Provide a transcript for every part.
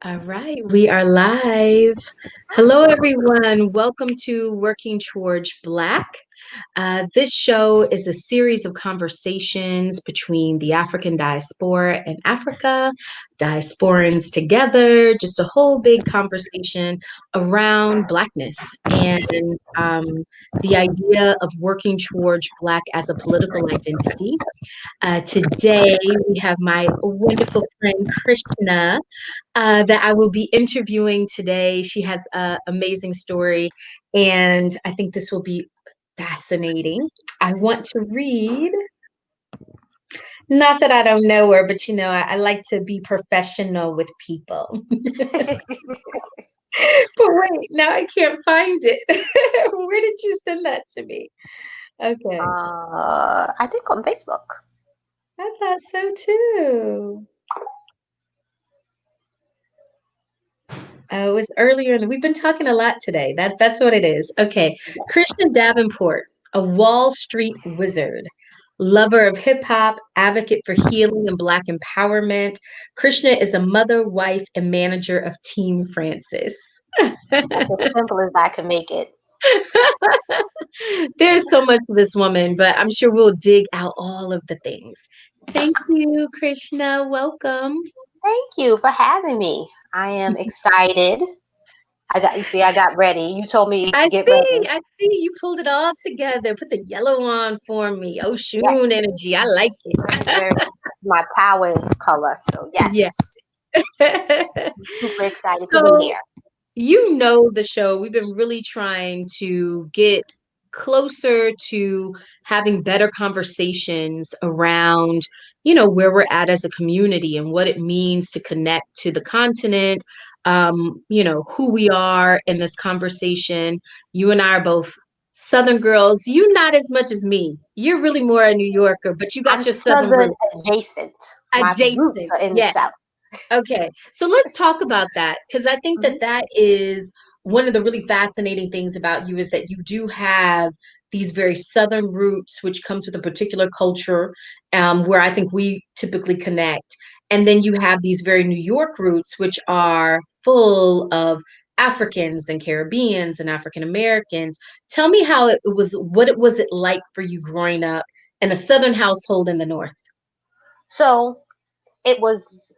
All right, we are live. Hello, everyone. Welcome to Working Towards Black. This show is a series of conversations between the African diaspora and Africa, diasporans together, just a whole big conversation around Blackness and the idea of working towards Black as a political identity. Today, we have my wonderful friend Krishna that I will be interviewing today. She has an amazing story, and I think this will be fascinating. I want to read, not that I don't know her, but I like to be professional with people. But wait, now I can't find it. Where did you send that to me? Okay, I think on Facebook. I thought so too. Oh, it was earlier. We've been talking a lot today. That's what it is. Okay. Krishna Davenport, a Wall Street wizard, lover of hip hop, advocate for healing and Black empowerment. Krishna is a mother, wife, and manager of Team Francis. It's as simple as I can make it. There's so much to this woman, but I'm sure we'll dig out all of the things. Thank you, Krishna. Welcome. Thank you for having me. I am excited. I got ready. You told me I to get ready. see. I see. You pulled it all together. Put the yellow on for me. Oh, Yes, Shun energy. I like it. very my power color. So Yeah. yes, super excited to be So, here. you know the show. We've been really trying to get closer to having better conversations around, where we're at as a community and what it means to connect to the continent, who we are in this conversation. You and I are both Southern girls. You not as much as me. You're really more a New Yorker, but you I'm got your Southern Southern roots. adjacent. My roots Adjacent. are in the Yes. South. Okay, so let's talk about that because I think that Mhm. that is one of the really fascinating things about you is that you do have these very Southern roots, which comes with a particular culture, where I think we typically connect. And then you have these very New York roots, which are full of Africans and Caribbeans and African Americans. Tell me how it was, what it was it like for you growing up in a Southern household in the North? So it was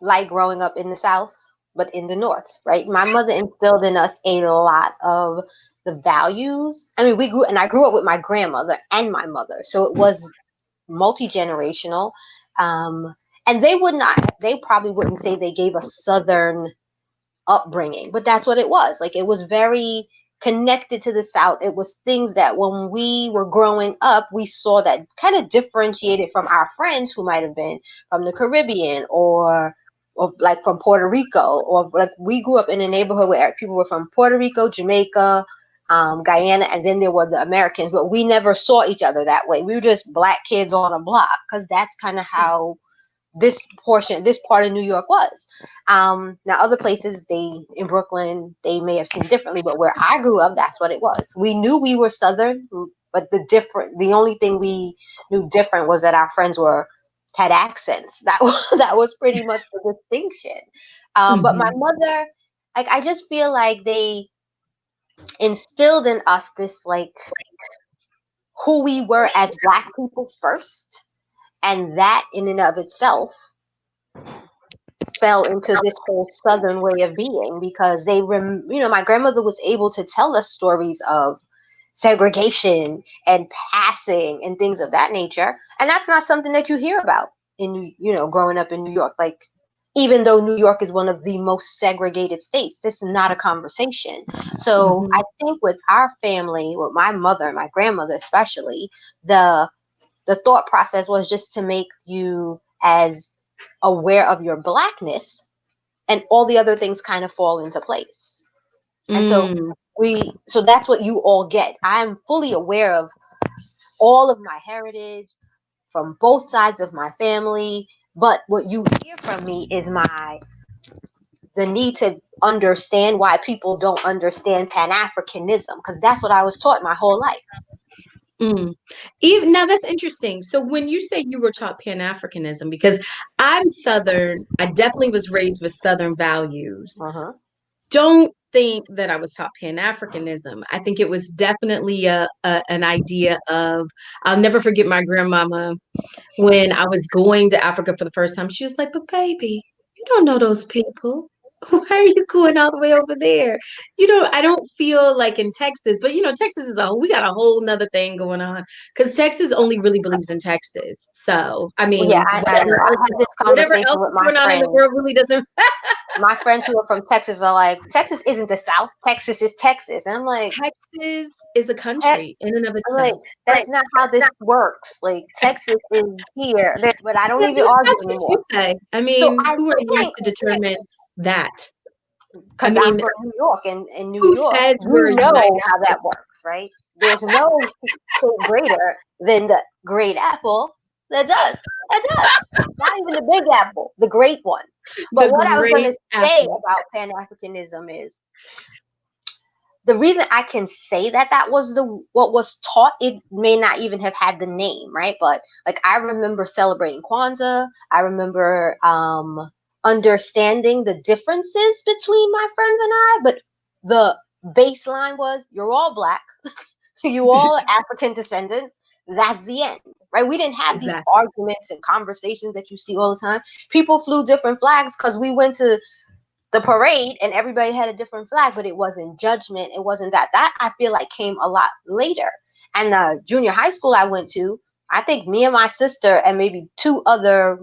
like growing up in the South, but in the North, right? My mother instilled in us a lot of the values. I mean, I grew up with my grandmother and my mother, so it was multi generational. Um, and they probably wouldn't say they gave a Southern upbringing, but that's what it was. Like it was very connected to the South. It was things that when we were growing up, we saw that kind of differentiated from our friends who might have been from the Caribbean or like from Puerto Rico, or like we grew up in a neighborhood where people were from Puerto Rico, Jamaica, Guyana, and then there were the Americans, but we never saw each other that way. We were just black kids on a block because that's kind of how this part of New York was. Now other places in Brooklyn, they may have seen differently, but where I grew up, that's what it was. We knew we were Southern, but the only thing we knew different was that our friends had accents. That was pretty much the distinction. But my Mhm. mother, like I just feel like they instilled in us this like who we were as black people first, and that in and of itself fell into this whole southern way of being because my grandmother was able to tell us stories of segregation and passing and things of that nature, and that's not something that you hear about growing up in New York. Like, even though New York is one of the most segregated states, this is not a conversation. So I Mhm. think with our family, with my mother and my grandmother especially, the the thought process was just to make you as aware of your blackness, and all the other things kind of fall into place. And so Mm. so that's what you all get. I'm fully aware of all of my heritage from both sides of my family, but what you hear from me is the need to understand why people don't understand Pan-Africanism, because that's what I was taught my whole life. Mm. Even now, that's interesting. So when you say you were taught Pan-Africanism, because I'm Southern, I definitely was raised with Southern values. Uh-huh. Don't think that I was taught Pan-Africanism. I think it was definitely an idea of, I'll never forget my grandmama when I was going to Africa for the first time. She was like, "But baby, you don't know those people. Why are you going all the way over there? I don't feel like in Texas, but Texas we got a whole nother thing going on because Texas only really believes in Texas. So, I Well, yeah, mean, I know. I had this whatever conversation else with is going on in the friends. world really doesn't. My friends who are from Texas are like, Texas isn't the South. Texas is Texas. And I'm like, Texas is a Tex country in and of I'm like, itself. that's not how this works. Like, Texas is here. But I don't even argue That's what you anymore. say. I So mean, I who are you think, to determine that? I because I'm mean, from New York, and in New who York, says we we're a know united how state? that works, right? There's no state greater than the great apple that does. That does. Not even the big apple, the great one. But The what I was going great to say apple. about Pan Africanism is the reason I can say that that was the what was taught. It may not even have had the name, right? But like I remember celebrating Kwanzaa. I remember understanding the differences between my friends and I. But the baseline was you're all black, you all are African descendants. That's the end, right? We didn't have these Exactly. arguments and conversations that you see all the time. People flew different flags because we went to the parade and everybody had a different flag, but it wasn't judgment. It wasn't that. That I feel like came a lot later. And the junior high school I went to, I think me and my sister and maybe two other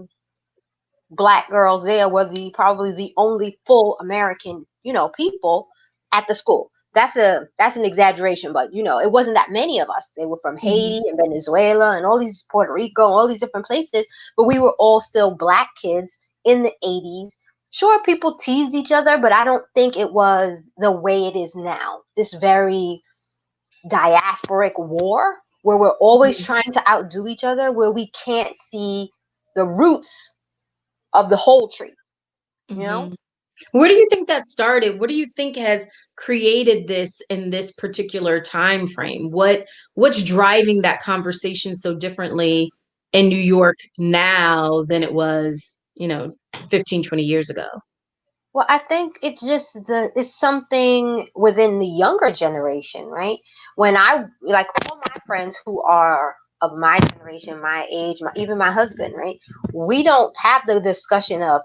black girls there were the probably the only full American, people at the school. That's an exaggeration, but it wasn't that many of us. They were from Mhm. Haiti and Venezuela and all these Puerto Rico, all these different places, but we were all still black kids in the 80s. Sure, people teased each other, but I don't think it was the way it is now. This very diasporic war where we're always Mhm. trying to outdo each other, where we can't see the roots of the whole tree, you know? Mhm. Where do you think that started? What do you think has created this in this particular time frame? What's driving that conversation so differently in New York now than it was, 15, 20 years ago? Well, I think it's something within the younger generation, right? When I like all my friends who are of my generation, my age, even my husband, right? We don't have the discussion of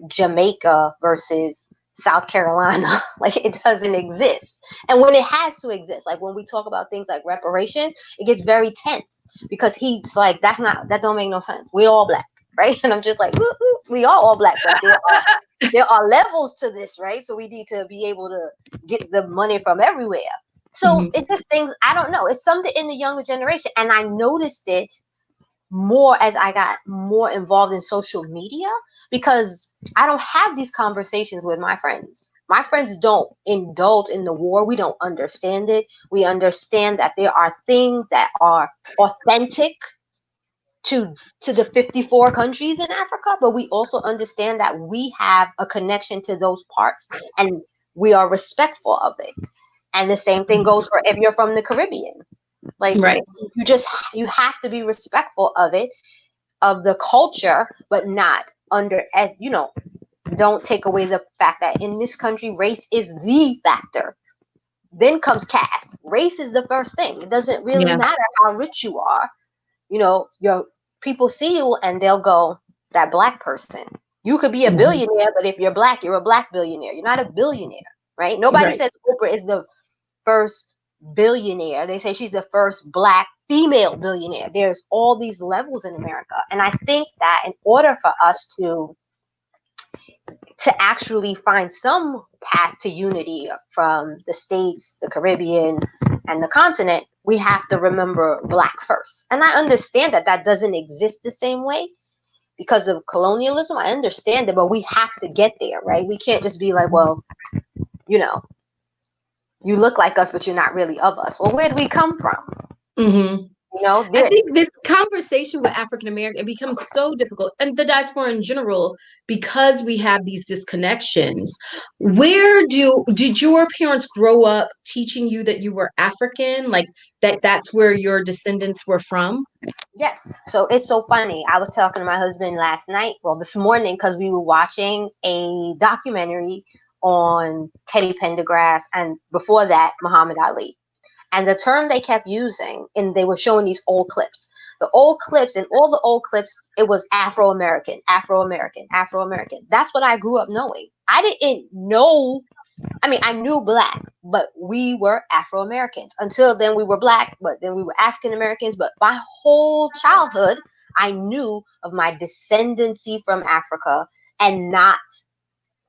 Jamaica versus South Carolina. Like it doesn't exist. And when it has to exist, like when we talk about things like reparations, it gets very tense because he's like, that don't make no sense. We all black, right? And I'm just like, woo, woo, we are all black, but there are levels to this, right? So we need to be able to get the money from everywhere. So Mhm. it's just things I don't know. It's something in the younger generation, and I noticed it more as I got more involved in social media because I don't have these conversations with my friends. My friends don't indulge in the war. We don't understand it. We understand that there are things that are authentic to the 54 countries in Africa, but we also understand that we have a connection to those parts and we are respectful of it. And the same thing goes for if you're from the Caribbean. Like Right. you have to be respectful of it, of the culture, but not under as don't take away the fact that in this country race is the factor. Then comes caste. Race is the first thing. It doesn't really Yeah. matter how rich you are. Your people see you and they'll go, that black person. You could be a Mhm. billionaire, but if you're black, you're a black billionaire. You're not a billionaire, right? Nobody Right. says Oprah is the first billionaire. They say she's the first black female billionaire. There's all these levels in America. And I think that in order for us to actually find some path to unity from the states, the Caribbean, and the continent, we have to remember black first. And I understand that that doesn't exist the same way because of colonialism. I understand it, but we have to get there, right? We can't just be like, well, you know, you look like us, but you're not really of us. Well, where do we come from? Mhm. I There. think this conversation with African American, it becomes so difficult, and the diaspora in general, because we have these disconnections. Did your parents grow up teaching you that you were African, like that's where your descendants were from? Yes. So it's so funny. I was talking to my husband last night, well, this morning, because we were watching a documentary on Teddy Pendergrass and before that, Muhammad Ali. And the term they kept using, and they were showing these old clips. The old clips, and all the old clips, it was Afro American, Afro American, Afro American. That's what I grew up knowing. I didn't know, I mean, I knew black, but we were Afro Americans. Until then, we were black, but then we were African Americans. But my whole childhood, I knew of my descendancy from Africa, and not,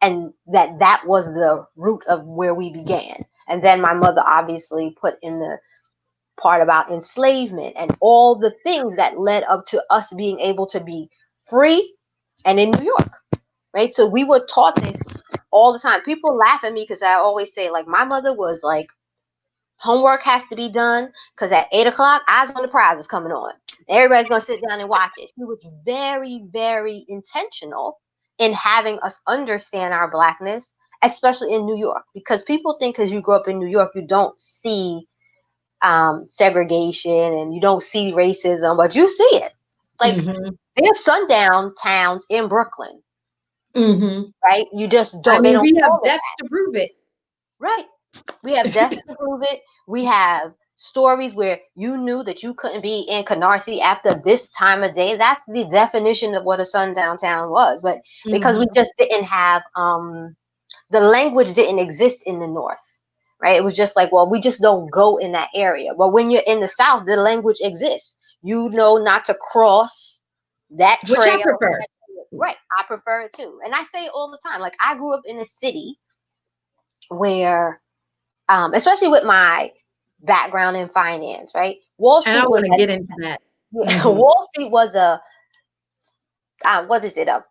and that was the root of where we began. And then my mother obviously put in the part about enslavement and all the things that led up to us being able to be free and in New York, right? So we were taught this all the time. People laugh at me because I always say, like, my mother was like, homework has to be done because at 8 o'clock, Eyes on the Prize is coming on. Everybody's going to sit down and watch it. She was very, very intentional in having us understand our blackness, especially in New York, because people think because you grow up in New York, you don't see segregation and you don't see racism, but you see it. Like, Mm-hmm. there's sundown towns in Brooklyn, Mm-hmm. right? You just I don't, they mean, don't we have call it deaths to prove it. that. Right. We have deaths to prove it. We have stories where you knew that you couldn't be in Canarsie after this time of day. That's the definition of what a sundown town was. But because we Mm-hmm. just didn't have the language didn't exist in the north, right? It was just like, well, we just don't go in that area. But when you're in the south, the language exists. You know not to cross that Which I trail. prefer. Right. I prefer it too. And I say it all the time. Like, I grew up in a city where, especially with my background in finance, right? Wall And I Street was want to get into that. Mm-hmm. Wall Street was a what is it, a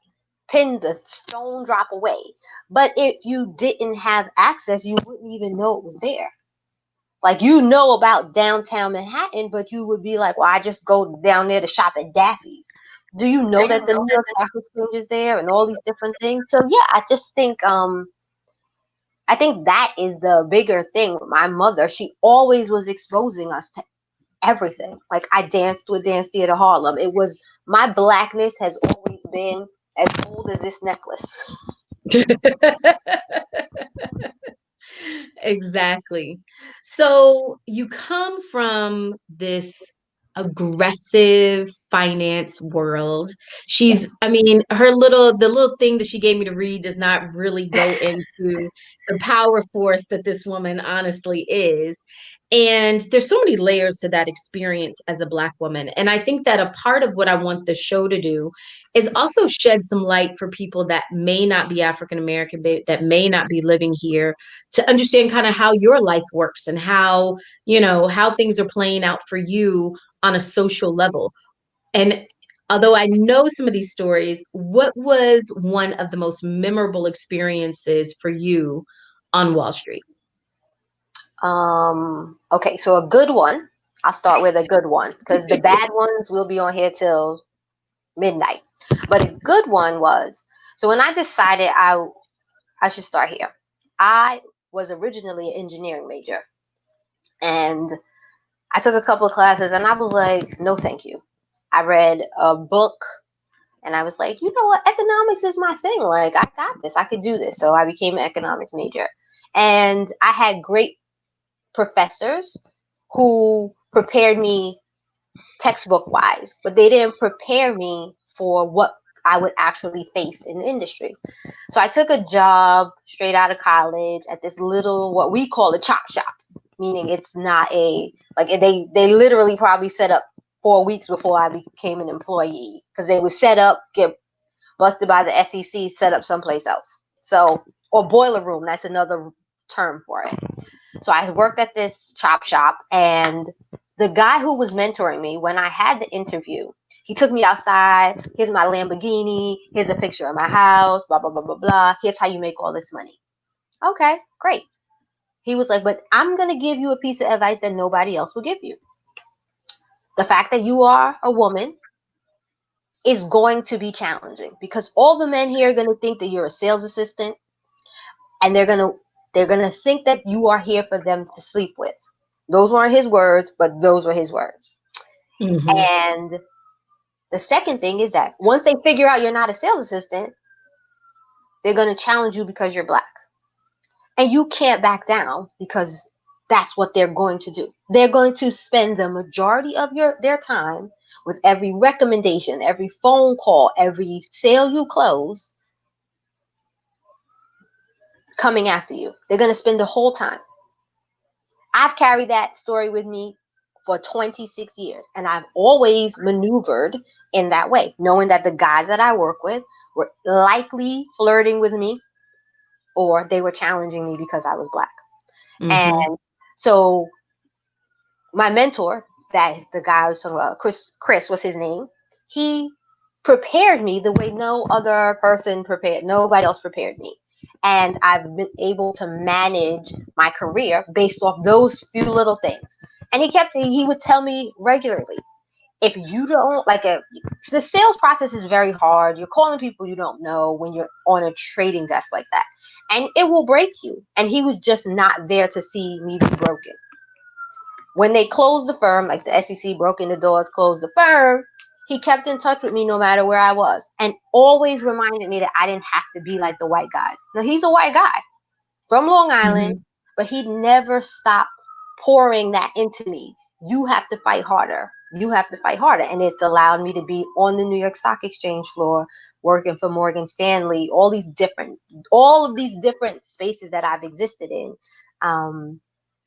pin the stone drop away. But if you didn't have access, you wouldn't even know it was there. Like, you know about downtown Manhattan, but you would be like, well, I just go down there to shop at Daffy's. Do you know that the New York Stock Exchange is there and all these different things? So yeah, I think that is the bigger thing with my mother. She always was exposing us to everything. Like, I danced with Dance Theater Harlem. It was, my blackness has always been as old as this necklace. Exactly. So you come from this aggressive finance world. Yes. I mean, the little thing that she gave me to read does not really go into the power force that this woman honestly is. And there's so many layers to that experience as a Black woman. And I think that a part of what I want the show to do is also shed some light for people that may not be African American, that may not be living here, to understand kind of how your life works and how, how things are playing out for you on a social level. And although I know some of these stories, what was one of the most memorable experiences for you on Wall Street? Okay, so a good one. I'll start with a good one because the bad ones will be on here till midnight. But a good one was, so when I decided I should start here. I was originally an engineering major, and I took a couple of classes and I was like, no, thank you. I read a book and I was like, you know what? Economics is my thing. Like, I got this. I could do this. So I became an economics major. And I had great professors who prepared me textbook wise, but they didn't prepare me for what I would actually face in the industry. So I took a job straight out of college at this little, what we call a chop shop, meaning it's not a, like, they literally probably set up 4 weeks before I became an employee, because they would set up, get busted by the SEC, set up someplace else. So, or boiler room, that's another term for it. So I worked at this chop shop, and the guy who was mentoring me, when I had the interview, he took me outside. Here's my Lamborghini. Here's a picture of my house, blah, blah, blah, blah, blah. Here's how you make all this money. Okay, great. He was like, but I'm going to give you a piece of advice that nobody else will give you. The fact that you are a woman is going to be challenging because all the men here are going to think that you're a sales assistant, and they're going to think that you are here for them to sleep with. Those weren't his words, but those were his words. Mm-hmm. And the second thing is that once they figure out you're not a sales assistant, they're going to challenge you because you're black. And you can't back down because that's what they're going to do. They're going to spend the majority of their time with every recommendation, every phone call, every sale you close coming after you. They're going to spend the whole time. I've carried that story with me for 26 years, and I've always maneuvered in that way, knowing that the guys that I work with were likely flirting with me or they were challenging me because I was black. Mm-hmm. And so my mentor, that the guy I was talking about, Chris was his name, he prepared me the way no other person prepared, nobody else prepared me. And I've been able to manage my career based off those few little things. And he would tell me regularly, if you don't like it, the sales process is very hard. You're calling people you don't know when you're on a trading desk like that. And it will break you. And he was just not there to see me be broken. When they closed the firm, like the SEC broke in the doors, closed the firm, he kept in touch with me no matter where I was and always reminded me that I didn't have to be like the white guys. Now, he's a white guy from Long Island, Mm-hmm. but he never stopped pouring that into me. You have to fight harder. You have to fight harder. And it's allowed me to be on the New York Stock Exchange floor, working for Morgan Stanley, all of these different spaces that I've existed in.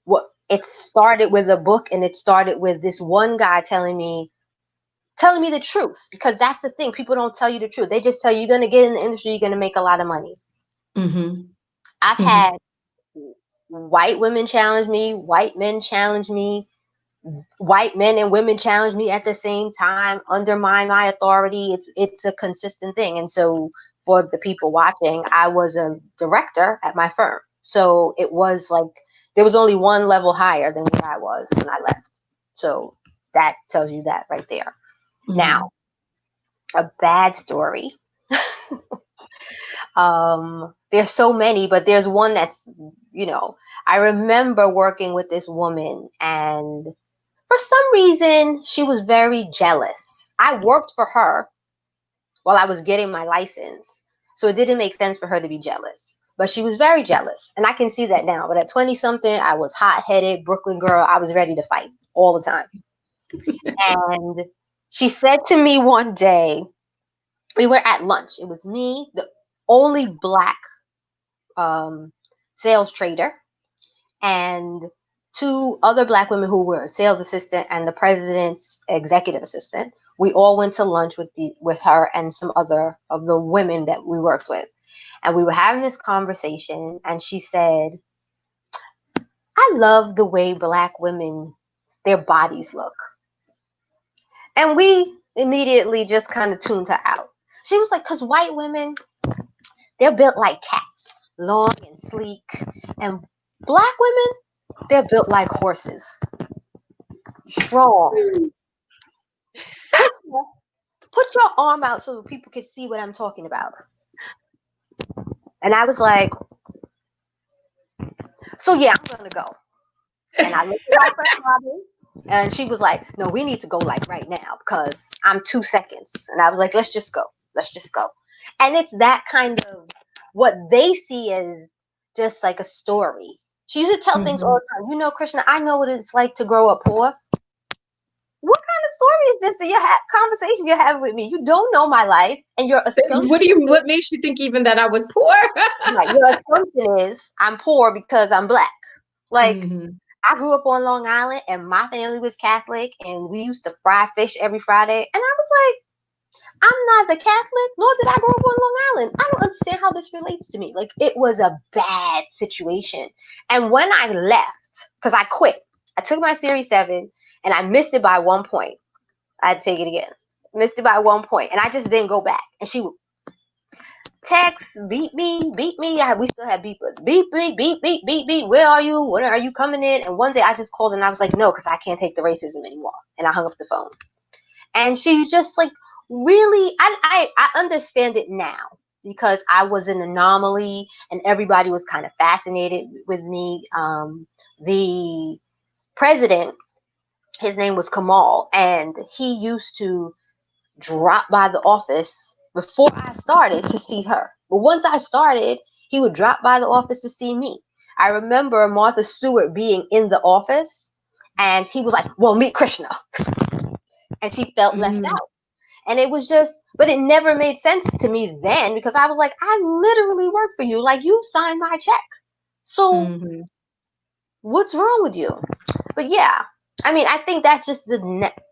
What it started with a book, and it started with this one guy telling me the truth, because that's the thing. People don't tell you the truth. They just tell you you're going to get in the industry, you're going to make a lot of money. Mm-hmm. I've Mm-hmm. had white women challenge me, white men challenge me, white men and women challenge me at the same time, undermine my authority. It's a consistent thing. And so for the people watching, I was a director at my firm. So it was like there was only one level higher than where I was when I left. So that tells you that right there. Mm-hmm. Now, a bad story. There's so many, but there's one that's, I remember working with this woman, and for some reason, she was very jealous. I worked for her while I was getting my license, so it didn't make sense for her to be jealous. But she was very jealous, and I can see that now. But at 20 something, I was hot headed, Brooklyn girl. I was ready to fight all the time. And she said to me one day, we were at lunch. It was me, the only black um, sales trader, and two other black women who were a sales assistant and the president's executive assistant. We all went to lunch with her and some other of the women that we worked with. And we were having this conversation, and she said, I love the way black women, their bodies look. And we immediately just kind of tuned her out. She was like, because white women, they're built like cats, long and sleek. And black women, they're built like horses, strong. Put your arm out so people can see what I'm talking about. And I was like, so yeah, I'm gonna go. And I looked at my friend Robin, and she was like, no, we need to go like right now because I'm 2 seconds. And I was like, let's just go. Let's just go. And it's that kind of what they see as just like a story. She used to tell things all Mm-hmm. the time. Krishna, I know what it's like to grow up poor. What kind of story is this that you have conversation you're having with me? You don't know my life, and your assumption What makes you think even that I was poor? right, your assumption is I'm poor because I'm black. Like, Mm-hmm. I grew up on Long Island, and my family was Catholic, and we used to fry fish every Friday. And I was like, I'm not the Catholic, nor did I grow up on Long Island. I don't understand how this relates to me. Like, it was a bad situation. And when I left, because I quit, I took my Series 7 and I missed it by 1 point. I had to take it again. Missed it by 1 point. And I just didn't go back. And text, beat me, beat me. We still had beepers. Beep, beep, beep, beep, beep, beep. Where are you? When are you coming in? And one day I just called and I was like, no, because I can't take the racism anymore. And I hung up the phone. And she was just like, really? I understand it now because I was an anomaly and everybody was kind of fascinated with me. The president, his name was Kamal, and he used to drop by the office before I started to see her. But once I started, he would drop by the office to see me. I remember Martha Stewart being in the office and he was like, well, meet Krishna. And she felt left Mm-hmm. out. And it was just, but it never made sense to me then because I was like, I literally work for you. Like, you signed my check. So Mm-hmm. what's wrong with you? But yeah, I mean, I think that's just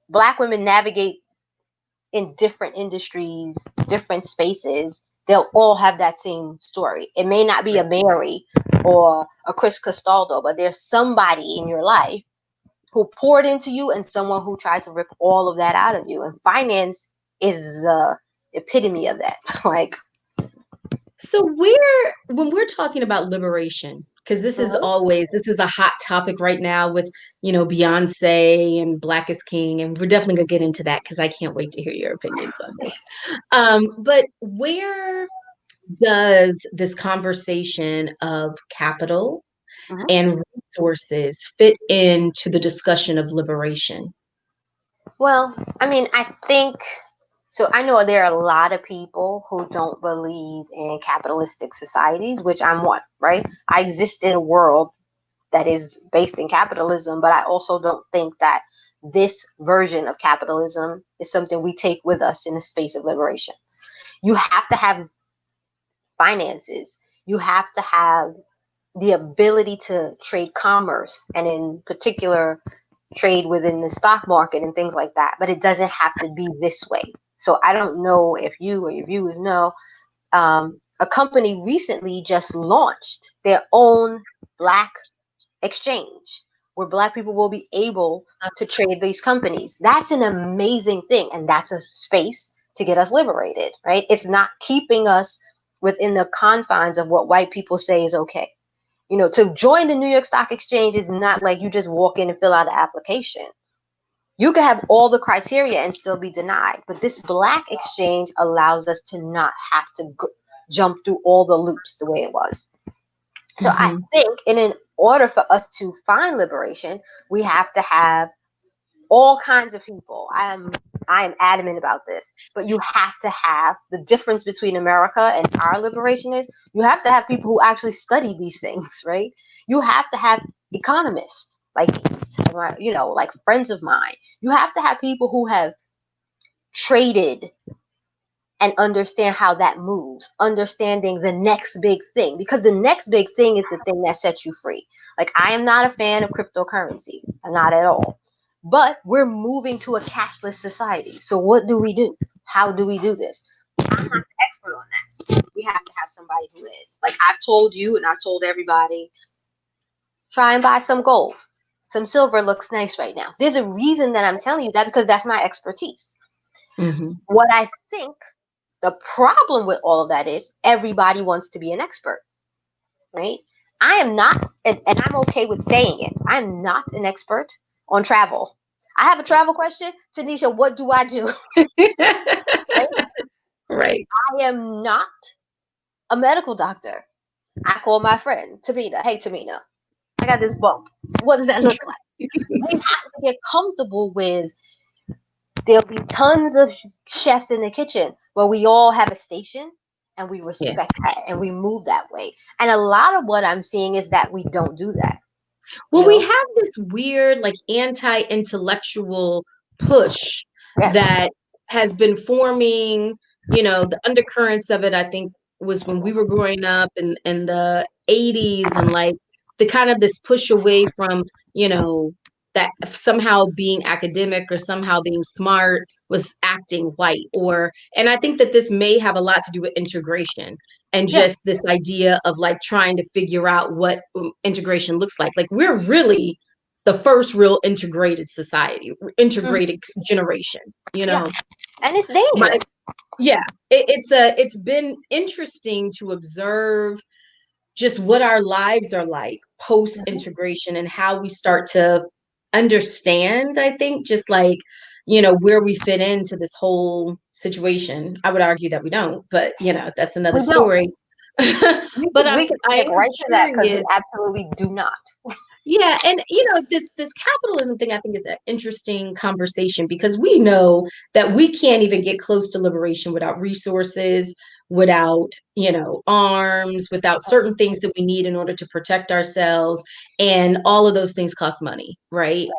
black women navigate in different industries, different spaces. They'll all have that same story. It may not be a Right. Mary or a Chris Castaldo, but there's somebody in your life who poured into you and someone who tried to rip all of that out of you. And finance is the epitome of that. Like, So when we're talking about liberation, because mhm. this is a hot topic right now with, Beyonce and Black is King, and we're definitely gonna get into that because I can't wait to hear your opinions on this. But where does this conversation of capital Mhm. and resources fit into the discussion of liberation? Well, I mean, I think so. I know there are a lot of people who don't believe in capitalistic societies, which I'm one, right? I exist in a world that is based in capitalism, but I also don't think that this version of capitalism is something we take with us in the space of liberation. You have to have finances, you have to have the ability to trade commerce, and in particular, trade within the stock market and things like that. But it doesn't have to be this way. So I don't know if you or your viewers know, a company recently just launched their own black exchange where black people will be able to trade these companies. That's an amazing thing. And that's a space to get us liberated, right? It's not keeping us within the confines of what white people say is okay. To join the New York Stock Exchange is not like you just walk in and fill out an application. You can have all the criteria and still be denied. But this black exchange allows us to not have to jump through all the loops the way it was. So I Mm-hmm. think in order for us to find liberation, we have to have all kinds of people. I am adamant about this, but you have to have the difference between America and our liberation is you have to have people who actually study these things, right? You have to have economists like friends of mine. You have to have people who have traded and understand how that moves, understanding the next big thing, because the next big thing is the thing that sets you free. Like, I am not a fan of cryptocurrency, not at all. But we're moving to a cashless society. So what do we do? How do we do this? I'm not the expert on that. We have to have somebody who is. Like, I've told you and I've told everybody, try and buy some gold. Some silver looks nice right now. There's a reason that I'm telling you that because that's my expertise. Mm-hmm. What I think the problem with all of that is everybody wants to be an expert, right? I am not, and I'm okay with saying it, I'm not an expert on travel. I have a travel question. Tanisha, what do I do? Right? Right. I am not a medical doctor. I call my friend, Tamina. Hey, Tamina, I got this bump. What does that look like? We have to get comfortable with there'll be tons of chefs in the kitchen, but we all have a station and we Yeah. respect that and we move that way. And a lot of what I'm seeing is that we don't do that, you Well, we know? have this weird, like, anti-intellectual push Yes. that has been forming, the undercurrents of it, I think, was when we were growing up in the 80s, and like the kind of this push away from, that somehow being academic or somehow being smart was acting white. And I think that this may have a lot to do with integration and Yes. just this idea of like trying to figure out what integration looks like. Like, we're really the first real integrated society, Mhm. integrated generation. Yeah. And it's My dangerous. Yeah, it's been interesting to observe just what our lives are like post Mhm. integration and how we start to understand, I think, just like, where we fit into this whole situation. I would argue that we don't, but that's another We don't. story. But We can I stick am right to that because we curious. absolutely do not. Yeah, and this capitalism thing I think is an interesting conversation because we know that we can't even get close to liberation without resources, without, arms, without certain things that we need in order to protect ourselves, and all of those things cost money, right?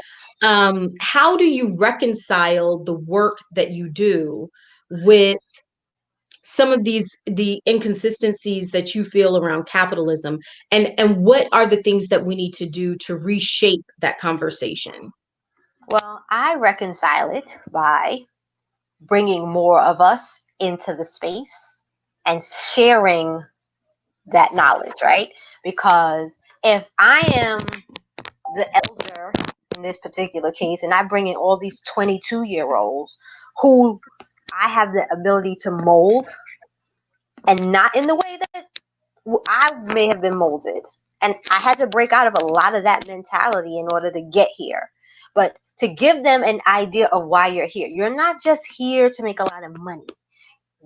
How do you reconcile the work that you do with some of the inconsistencies that you feel around capitalism, and what are the things that we need to do to reshape that conversation? Well, I reconcile it by bringing more of us into the space and sharing that knowledge, right? Because if I am the elder in this particular case and I bring in all these 22-year-olds who I have the ability to mold, and not in the way that I may have been molded. And I had to break out of a lot of that mentality in order to get here. But to give them an idea of why you're here. You're not just here to make a lot of money.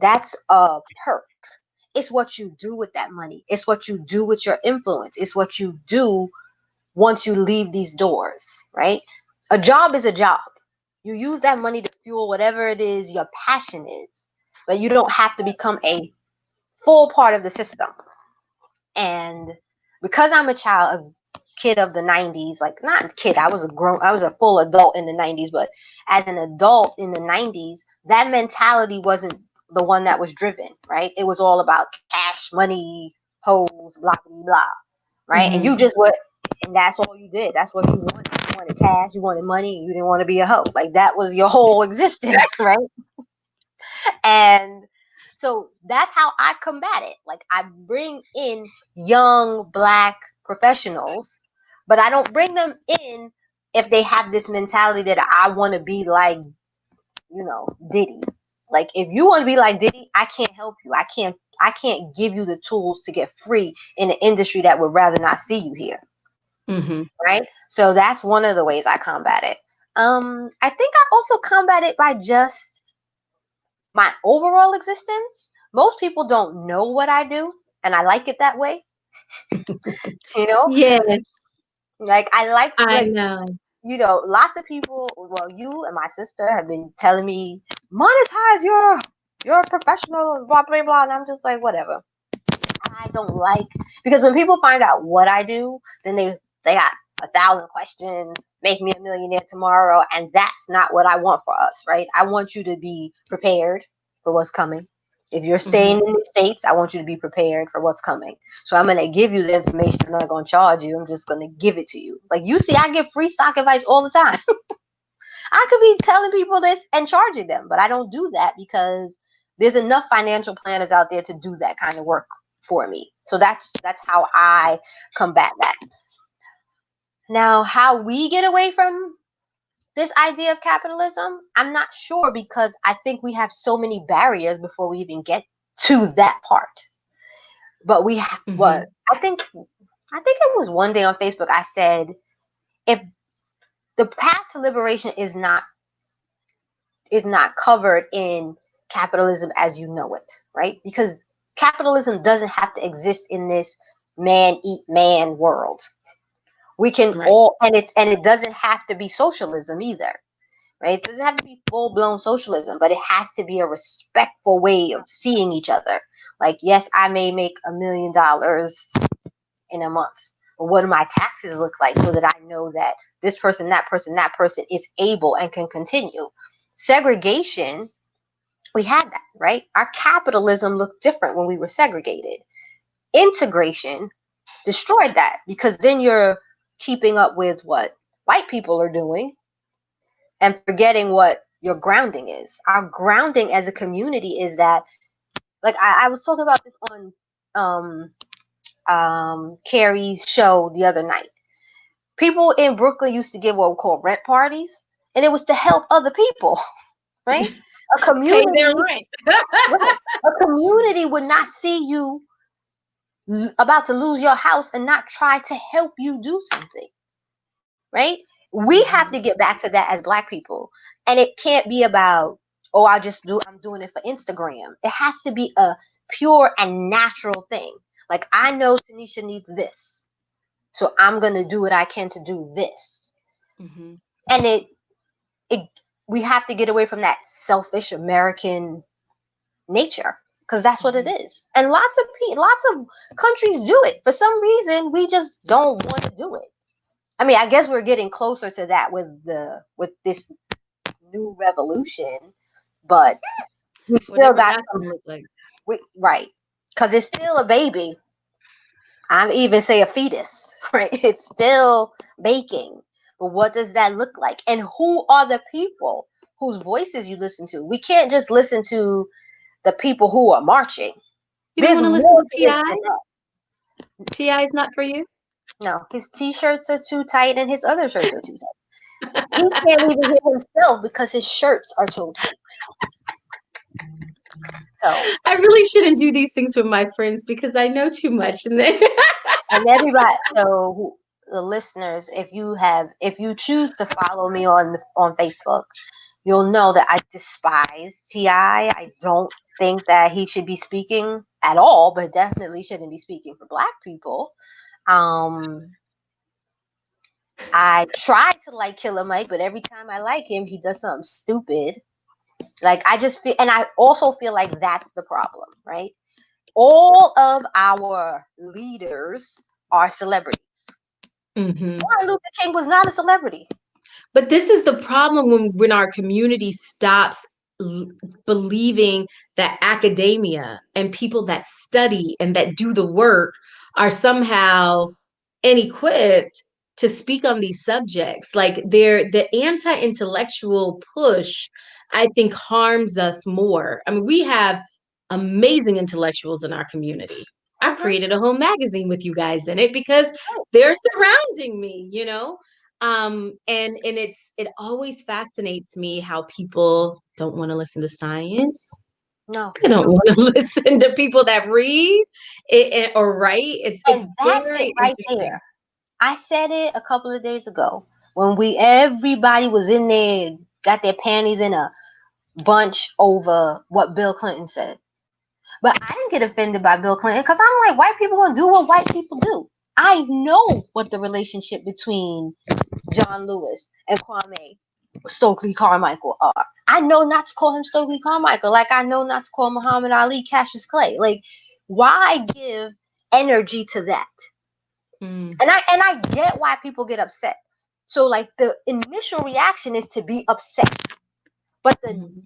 That's a perk. It's what you do with that money. It's what you do with your influence. It's what you do once you leave these doors, right? A job is a job. You use that money to fuel whatever it is your passion is, but you don't have to become a full part of the system. And because I'm a child, a kid of the 90s, like not a kid, I was a full adult in the 90s, but as an adult in the 90s, that mentality wasn't the one that was driven, right? It was all about cash, money, hoes, blah, blah, blah, right? And Hmm. you just were, and that's all you did. That's what you wanted. You wanted cash, you wanted money, and you didn't want to be a hoe. Like that was your whole existence, right? And so that's how I combat it. Like I bring in young black professionals, but I don't bring them in if they have this mentality that I want to be like, Diddy. Like if you want to be like Diddy, I can't help you. I can't give you the tools to get free in an industry that would rather not see you here. Hmm. Right? So that's one of the ways I combat it. I think I also combat it by just my overall existence. Most people don't know what I do, and I like it that way. You know, Yes, like I I know. lots of people. Well, you and my sister have been telling me monetize your professional blah blah blah, and I'm just like whatever. I don't like because when people find out what I do, then they got 1,000 questions. Make me a millionaire tomorrow, and that's not what I want for us, right? I want you to be prepared for what's coming. If you're staying Hmm. in the States, I want you to be prepared for what's coming. So I'm gonna give you the information. I'm not gonna charge you. I'm just gonna give it to you. Like you see, I give free stock advice all the time. I could be telling people this and charging them, but I don't do that because there's enough financial planners out there to do that kind of work for me. So that's how I combat that. Now, how we get away from this idea of capitalism, I'm not sure because I think we have so many barriers before we even get to that part. But we have Hmm. what I think it was one day on Facebook I said if the path to liberation is not covered in capitalism as you know it, right? Because capitalism doesn't have to exist in this man eat man world. We can Right. all and it doesn't have to be socialism either, right? It doesn't have to be full blown socialism, but it has to be a respectful way of seeing each other. Like, yes, I may make $1 million in a month, but what do my taxes look like so that I know that this person, that person is able and can continue? Segregation, we had that, right? Our capitalism looked different when we were segregated. Integration destroyed that because then you're keeping up with what white people are doing and forgetting what your grounding is. Our grounding as a community is that, like, I was talking about this on Carrie's show the other night. People in Brooklyn used to give what we call rent parties, and it was to help other people, right? A Pay their community, rent. right? A community would not see you about to lose your house and not try to help you do something, right? We have Mhm, to get back to that as Black people, and it can't be about, oh, I'm doing it for Instagram. It has to be a pure and natural thing. Like, I know Tanisha needs this, so I'm gonna do what I can to do this. mhm, And it we have to get away from that selfish American nature, because that's what it mhm. is. And lots of countries do it. For some reason, we just don't want to do it. I mean, I guess we're getting closer to that with this new revolution, but we still Whatever got that's some. gonna look like. Right, because it's still a baby. I even say a fetus, right? It's still baking. But what does that look like? And who are the people whose voices you listen to? We can't just listen to the people who are marching. You don't There's want to listen more to to this Ti? than that. Ti is not for you. No, his t-shirts are too tight and his other shirts are too tight. He can't even hear himself because his shirts are so tight. So, I really shouldn't do these things with my friends because I know too much, and then and everybody, so the listeners, if you choose to follow me on Facebook, you'll know that I despise Ti. I don't think that he should be speaking at all, but definitely shouldn't be speaking for Black people. Um, I try to like Killer Mike, but every time I like him, he does something stupid. Like, I just feel, and I also feel like that's the problem, right? All of our leaders are celebrities. Mhm. Martin Luther King was not a celebrity. But this is the problem when our community stops l- believing that academia and people that study and that do the work are somehow inequipped to speak on these subjects. Like the anti-intellectual push, I think, harms us more. I mean, we have amazing intellectuals in our community. I Mm-hmm. created a whole magazine with you guys in it because they're surrounding me, you know? And it always fascinates me how people don't want to listen to science. No. They don't want to listen to people that read or write. It's And that's it very right there. interesting. I said it a couple of days ago when everybody was in there, got their panties in a bunch over what Bill Clinton said. But I didn't get offended by Bill Clinton because I'm like, white people gonna do what white people do. I know what the relationship between John Lewis and Kwame Stokely Carmichael are. I know not to call him Stokely Carmichael, like I know not to call Muhammad Ali Cassius Clay. Like, why give energy to that? Mm, And I get why people get upset. So, like, the initial reaction is to be upset, but the mm,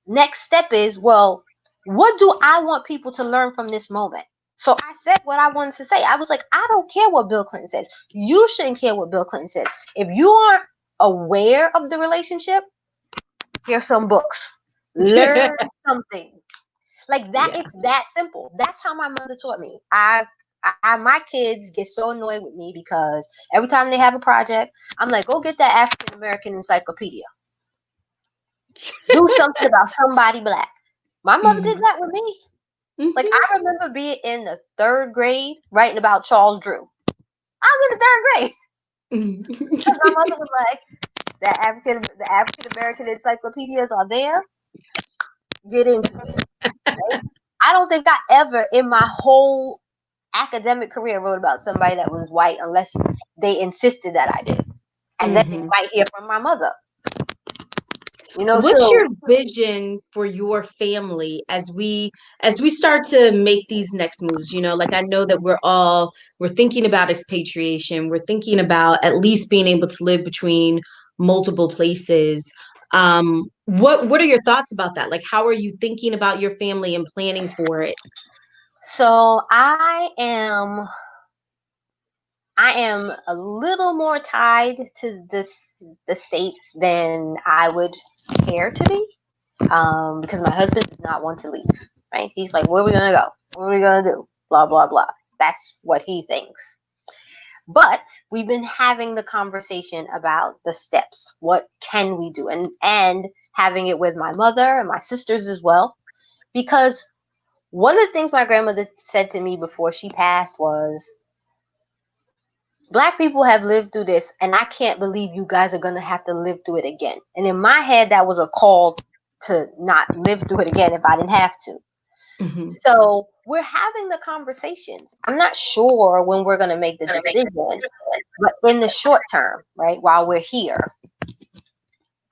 next step is, well, what do I want people to learn from this moment? So I said what I wanted to say. I was like, I don't care what Bill Clinton says. You shouldn't care what Bill Clinton says. If you aren't aware of the relationship, here's some books. Learn something. Like that, yeah. it's that simple. That's how my mother taught me. My kids get so annoyed with me because every time they have a project, I'm like, go get that African American encyclopedia. Do something about somebody Black. My mother did Mm, that with me. Like, mhm. I remember being in the third grade writing about Charles Drew. I was in the third grade Mm. because my mother was like, the African American encyclopedias are there. Get into it. Right? I don't think I ever in my whole academic career wrote about somebody that was white unless they insisted that I did. And then they Mhm. might hear from my mother. What's So your vision for your family as we start to make these next moves? You know, like I know that we're thinking about expatriation, we're thinking about at least being able to live between multiple places. What are your thoughts about that? Like how are you thinking about your family and planning for it? so I am a little more tied to the states than I would care to be, because my husband does not want to leave. Right? He's like, "Where are we gonna go? What are we gonna do? Blah blah blah." That's what he thinks. But we've been having the conversation about the steps. What can we do? And having it with my mother and my sisters as well. Because one of the things my grandmother said to me before she passed was, Black people have lived through this, and I can't believe you guys are going to have to live through it again. And in my head, that was a call to not live through it again if I didn't have to. Hmm. So we're having the conversations. I'm not sure when we're going to make the decision, but in the short term, right, while we're here,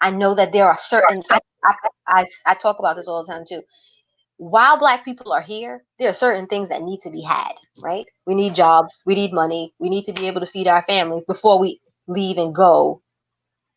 I know that there are certain, I talk about this all the time too. While Black people are here, there are certain things that need to be had, right? We need jobs, we need money, we need to be able to feed our families before we leave and go,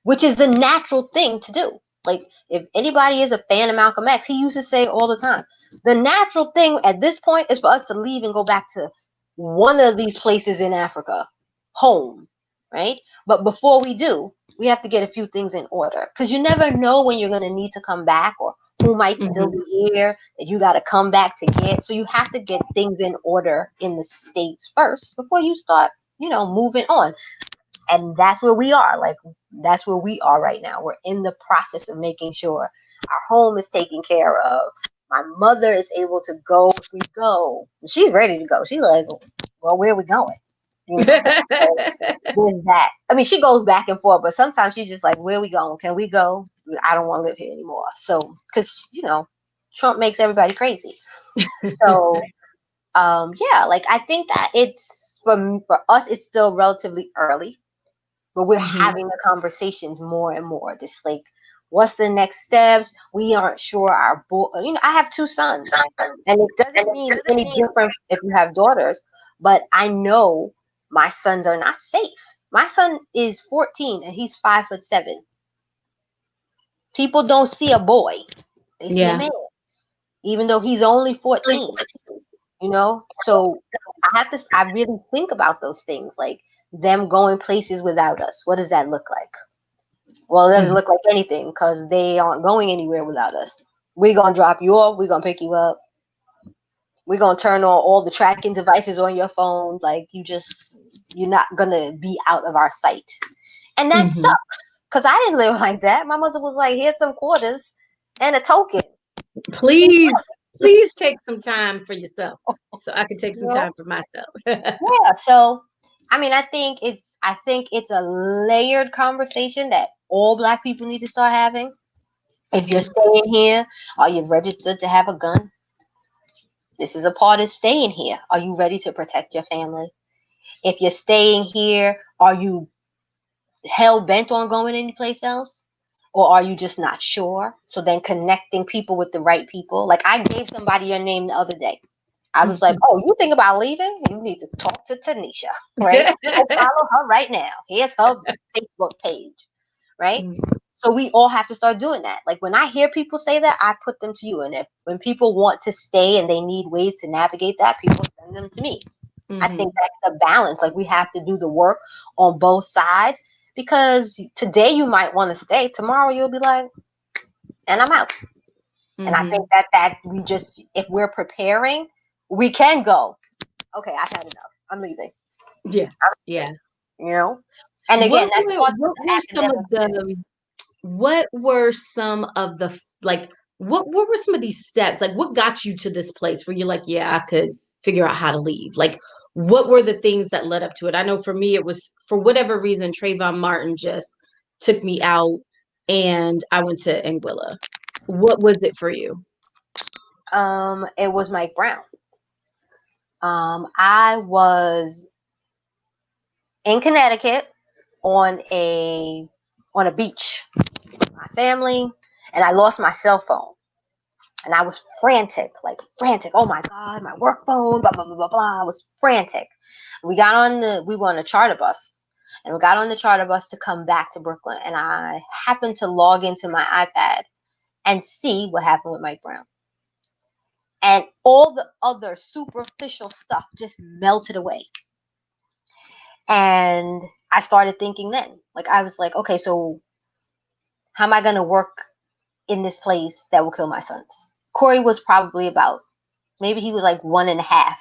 which is the natural thing to do. Like, if anybody is a fan of Malcolm X, he used to say all the time, the natural thing at this point is for us to leave and go back to one of these places in Africa, home, right? But before we do, we have to get a few things in order, because you never know when you're going to need to come back, or who might still Hmm. be here that you got to come back to get. So you have to get things in order in the States first before you start, moving on. And that's where we are. Like, that's where we are right now. We're in the process of making sure our home is taken care of. My mother is able to go if we go. She's ready to go. She's like, well, where are we going? So there's that. I mean, she goes back and forth, but sometimes she's just like, where are we going? Can we go? I don't want to live here anymore. So, because, Trump makes everybody crazy. So, yeah, like, I think that it's, for us, it's still relatively early, but we're Hmm. having the conversations more and more. This, like, what's the next steps? We aren't sure. I have two sons, and it doesn't mean any different if you have daughters, but I know my sons are not safe. My son is 14 and he's 5'7". People don't see a boy; they see a Yeah. man, even though he's only 14. So I really think about those things, like them going places without us. What does that look like? Well, it doesn't Hmm. look like anything, because they aren't going anywhere without us. We're going to drop you off. We're going to pick you up. We're going to turn on all the tracking devices on your phones. Like, you're not going to be out of our sight. And that Hmm. sucks, because I didn't live like that. My mother was like, here's some quarters and a token. Please, please take some time for yourself so I can take You some know? time for myself. Yeah. So, I mean, I think it's a layered conversation that all Black people need to start having. If you're Hmm. staying here, are you registered to have a gun? This is a part of staying here. Are you ready to protect your family? If you're staying here, are you hell bent on going anyplace else? Or are you just not sure? So then connecting people with the right people. Like, I gave somebody your name the other day. I was like, oh, you think about leaving? You need to talk to Tanisha, right? Go follow her right now. Here's her Facebook page, right? So we all have to start doing that. Like, when I hear people say that, I put them to you. And when people want to stay and they need ways to navigate that, people send them to me. I think Hmm. that's the balance. Like, we have to do the work on both sides, because today you might want to stay. Tomorrow you'll be like, and I'm out. And I think Hmm. that we just, if we're preparing, we can go, okay, I've had enough. I'm leaving. Yeah. I'm Yeah. leaving, And again, that starts with What the were some academic of the what were some of the like what were some of these steps? Like what got you to this place where you're like, yeah, I could figure out how to leave? Like what were the things that led up to it? I know for me it was for whatever reason Trayvon Martin just took me out and I went to Anguilla. What was it for you? it was Mike Brown. I was in Connecticut on a beach, my family, and I lost my cell phone. And I was frantic, like frantic. Oh my God, my work phone, blah blah blah blah blah. I was frantic. We were on a charter bus, and we got on the charter bus to come back to Brooklyn. And I happened to log into my iPad and see what happened with Mike Brown, and all the other superficial stuff just melted away. And I started thinking then, like, I was like, okay, so how am I gonna work in this place that will kill my sons? Corey was probably about, maybe he was like 1.5,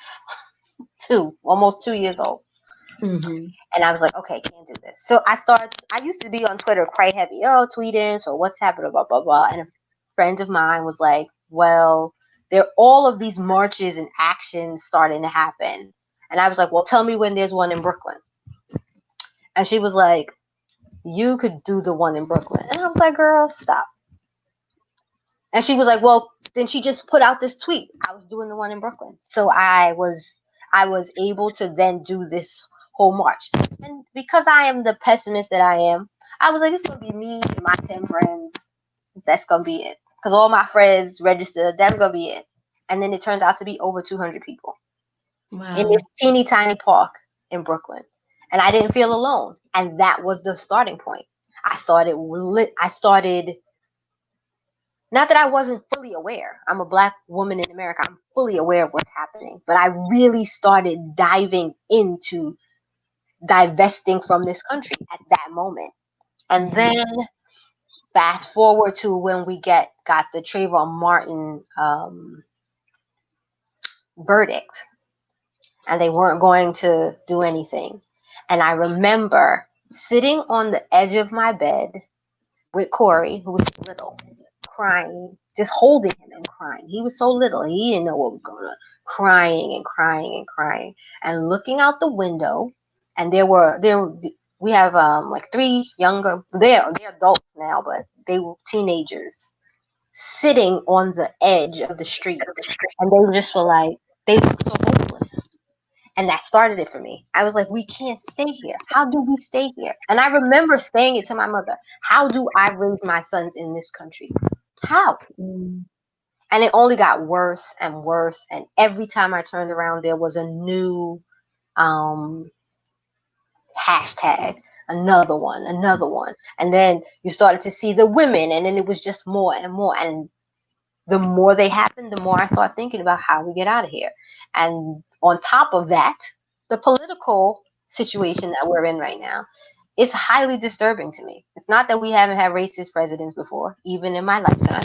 2, almost 2 years old. Mm-hmm. And I was like, okay, can't do this. So I used to be on Twitter quite heavy, tweeting, so what's happening, blah, blah, blah. And a friend of mine was like, well, there are all of these marches and actions starting to happen. And I was like, well, tell me when there's one in Brooklyn. And she was like, you could do the one in Brooklyn. And I was like, girl, stop. And she was like, well, then she just put out this tweet. I was doing the one in Brooklyn. So I was able to then do this whole march. And because I am the pessimist that I am, I was like, it's gonna be me and my 10 friends. That's gonna be it. Because all my friends registered, that's gonna be it. And then it turned out to be over 200 people in this Wow. teeny tiny park in Brooklyn. And I didn't feel alone. And that was the starting point. I started not that I wasn't fully aware. I'm a black woman in America. I'm fully aware of what's happening. But I really started diving into divesting from this country at that moment. And Mm-hmm. then fast forward to when we got the Trayvon Martin verdict, and they weren't going to do anything. And I remember sitting on the edge of my bed with Corey, who was little, crying, just holding him and crying. He was so little, he didn't know what was going on. Crying and crying and crying, and looking out the window. And we have like three younger. They're adults now, but they were teenagers sitting on the edge of the street, and they just were like they looked so hopeless. And that started it for me. I was like, we can't stay here. How do we stay here? And I remember saying it to my mother. How do I raise my sons in this country? How? Mm-hmm. And it only got worse and worse. And every time I turned around, there was a new um, hashtag, another one. And then you started to see the women, and then it was just more and more. And the more they happen, the more I start thinking about how we get out of here. And on top of that, the political situation that we're in right now is highly disturbing to me. It's not that we haven't had racist presidents before, even in my lifetime.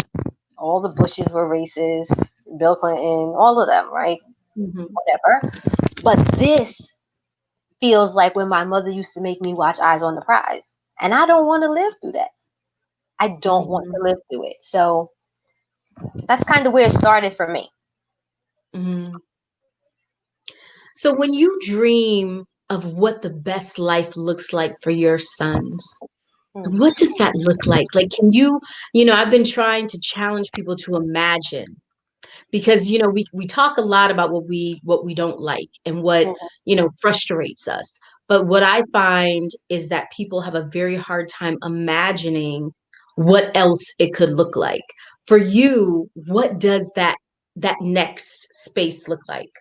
All the Bushes were racist, Bill Clinton, all of them, right? Mm-hmm. Whatever. But this feels like when my mother used to make me watch Eyes on the Prize. And I don't want to live through that. I don't want Mm-hmm. to live through it. So that's kind of where it started for me. Mm-hmm. So when you dream of what the best life looks like for your sons, what does that look like? Like, can I've been trying to challenge people to imagine because we talk a lot about what we don't like and what Mhm. frustrates us. But what I find is that people have a very hard time imagining what else it could look like. For you, what does that next space look like?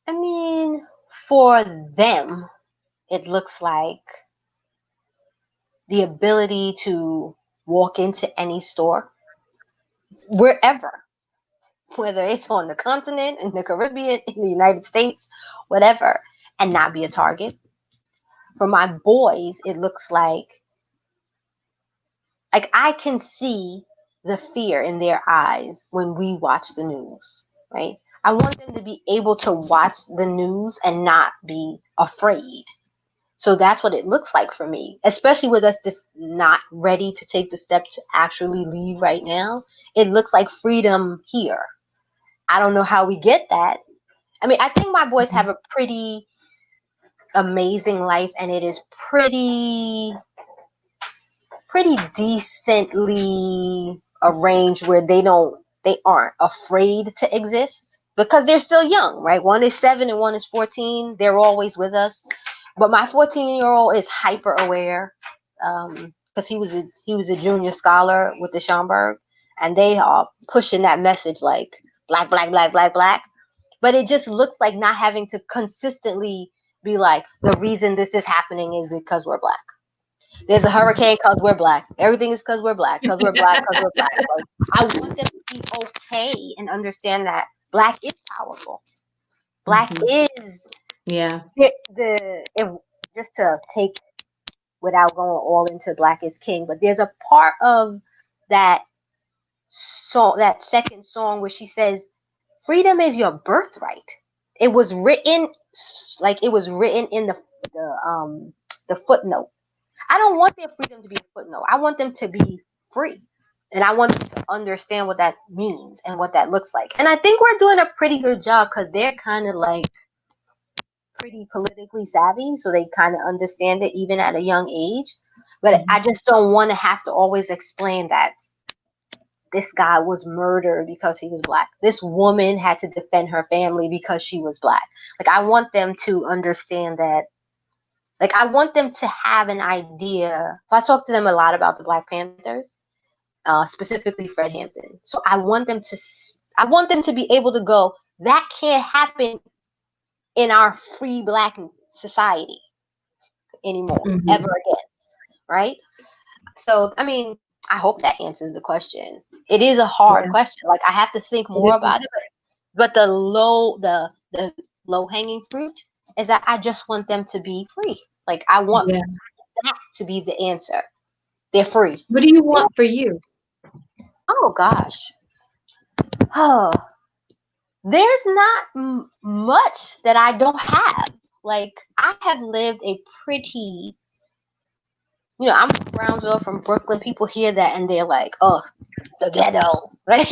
I mean, for them, it looks like the ability to walk into any store, wherever, whether it's on the continent, in the Caribbean, in the United States, whatever, and not be a target. For my boys, it looks like I can see the fear in their eyes when we watch the news, right? I want them to be able to watch the news and not be afraid. So that's what it looks like for me, especially with us just not ready to take the step to actually leave right now. It looks like freedom here. I don't know how we get that. I mean, I think my boys have a pretty amazing life, and it is pretty decently arranged where they aren't afraid to exist because they're still young, right? One is 7 and one is 14. They're always with us. But my 14-year-old is hyper aware because he was a junior scholar with the Schomburg, and they are pushing that message like black, black, black, black, black. But it just looks like not having to consistently be like the reason this is happening is because we're black. There's a hurricane because we're black. Everything is because we're black, because we're black, because we're black. Like, I want them to be okay and understand that black is powerful. Black Mhm. is Yeah. just to take without going all into black is king, but there's a part of that song, that second song, where she says, "Freedom is your birthright." It was written like it was written in the footnote. I don't want their freedom to be a footnote. I want them to be free. And I want them to understand what that means and what that looks like. And I think we're doing a pretty good job because they're kind of like pretty politically savvy. So they kind of understand it even at a young age. But I just don't want to have to always explain that this guy was murdered because he was black. This woman had to defend her family because she was black. Like, I want them to understand that. Like, I want them to have an idea. So I talk to them a lot about the Black Panthers, specifically Fred Hampton. So I want them to be able to go, that can't happen in our free black society anymore, ever Mm-hmm. again, right? So, I mean, I hope that answers the question. It is a hard Yeah, question. Like, I have to think more it about is. it, but the low hanging fruit is that I just want them to be free. Like, I want Yeah. that to be the answer. They're free. What do you want for you? Oh gosh. Oh, there's not much that I don't have. Like, I have lived a pretty, I'm from Brownsville, from Brooklyn. People hear that and they're like, oh, the ghetto, right?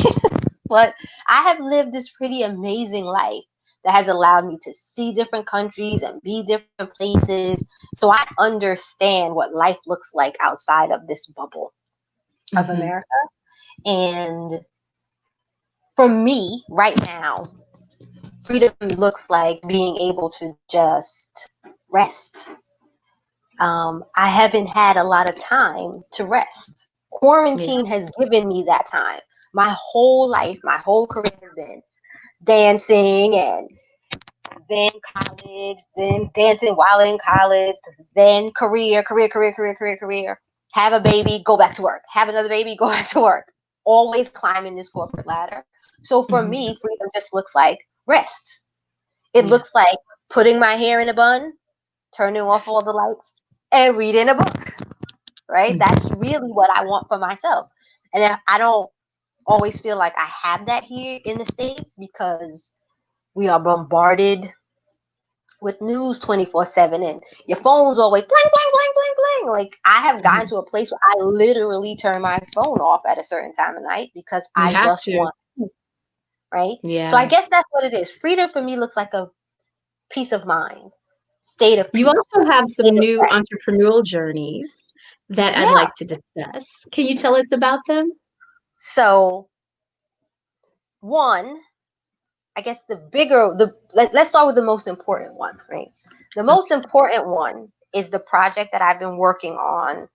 But I have lived this pretty amazing life that has allowed me to see different countries and be different places. So I understand what life looks like outside of this bubble of Mm-hmm. America. And for me, right now, freedom looks like being able to just rest. I haven't had a lot of time to rest. Yeah. Quarantine has given me that time. My whole life, my whole career has been dancing and then college, then dancing while in college, then career, have a baby, go back to work, have another baby, go back to work, always climbing this corporate ladder. So for Mm-hmm. me, freedom just looks like rest. It Yeah. looks like putting my hair in a bun, turning off all the lights, and reading a book, right? Mm-hmm. That's really what I want for myself. And I don't always feel like I have that here in the States because we are bombarded with news 24/7 and your phone's always bling, bling, bling, bling, bling. Like, I have gotten Mm-hmm. to a place where I literally turn my phone off at a certain time of night because You I have just to. want peace, right? So I Yeah. guess that's what it is. Freedom for me looks like a peace of mind, state of You peace, also have state some of new rest. entrepreneurial journeys that I'd Yeah. like to discuss. Can you tell us about them? So one, I guess let's start with the most important one, right? The most Okay. important one is the project that I've been working on